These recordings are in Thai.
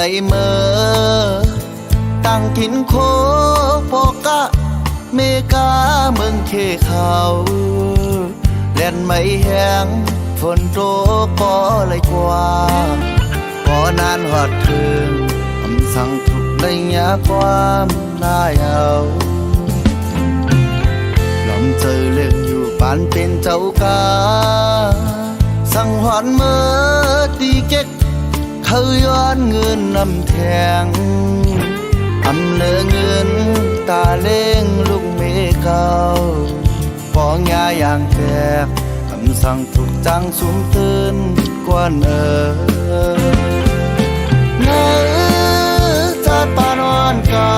lại mơ tăng kín khô po cá mê cá mừng khê khảo len mây hẹn phồn trố có lại qua có nan hoạt thường âm sang thuộc đây nhãความน่าเอาลำเจอเล่นอยู่ปานเป็นเจ้ากาสังหอนเมื่อตีเก็กเขาย้อนเงินนำแทงอำเนอเงินตาเล้งลูกเมเก่าปองยาอย่างแตกคำสั่งถูกจังสุมตื่นกวนเนอจัดปานอนเก่า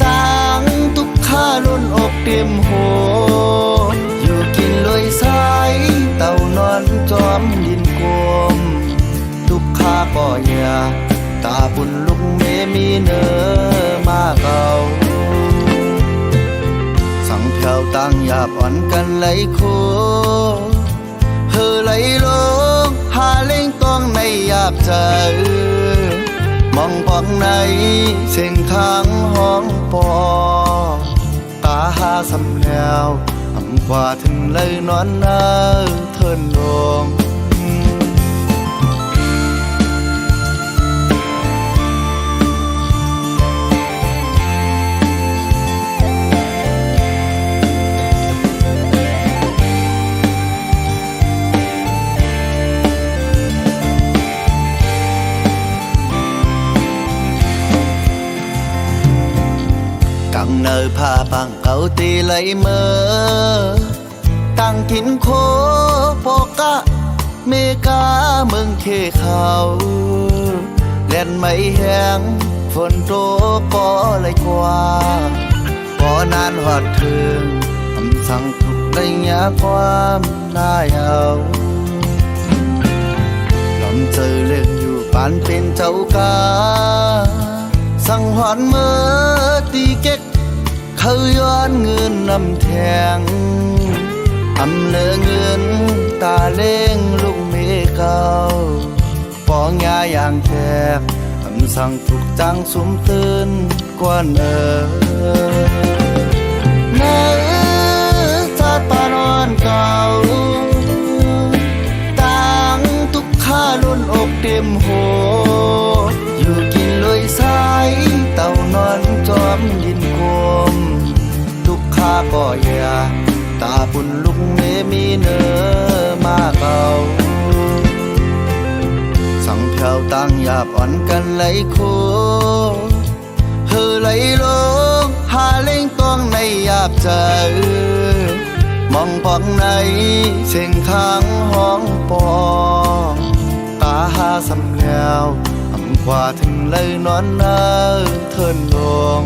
ตั้งทุกข้าล้นอกเต็มโหอยู่กินลอยสายเต่านอนจอมดินกลมทุกข้าก็อย่าตาบุญลุกเมมีเนอมาเก่าสั่งแผ่วตั้งหยาบอ่อนกันไหลโคเฮอไหลลงหาเล่งต้องในหยาบใจมองปองในเส้นทางห้องปอตาหาสำแล้วอำกว่าถึงเลยนอนเนอเทินลงกังเนอผ้าปังเก่าตีไหลเมื่อตั้งกินโคโปกะเมกาเมืองเคเขาเล่นไม่แห้งฝนโตก็ไหลกว่าก็นานหอดถึงคำสั่งถูกได้ยาความน่าเอาลำเจอเล่นอยู่ปานเป็นเจ้ากาสั่งหอนเมื่อตีเก็กเขาย้อนเงินนำแทงอำเนอเงินตาเล้งลูกเมเก่าปองยาอย่างแตกคำสั่งถูกจังสุมตื่นกวนเนอจัดปานอนเก่าตั้งทุกข้าล้นอกเต็มโหอยู่กินลอยสายเต่านอนจอมดินกลมทุกข้าก็อย่าตาปุ่นลุกเมมีเนอมาเก่าสั่งแผ่วตั้งหยาบอ่อนกันไหลโคเฮอไหลลงหาเล่งต้องในหยาบใจมองปองในเส้นทางห้องปอตาหาสำแล้วอำกว่าถึงเลยนอนเนอเทินลง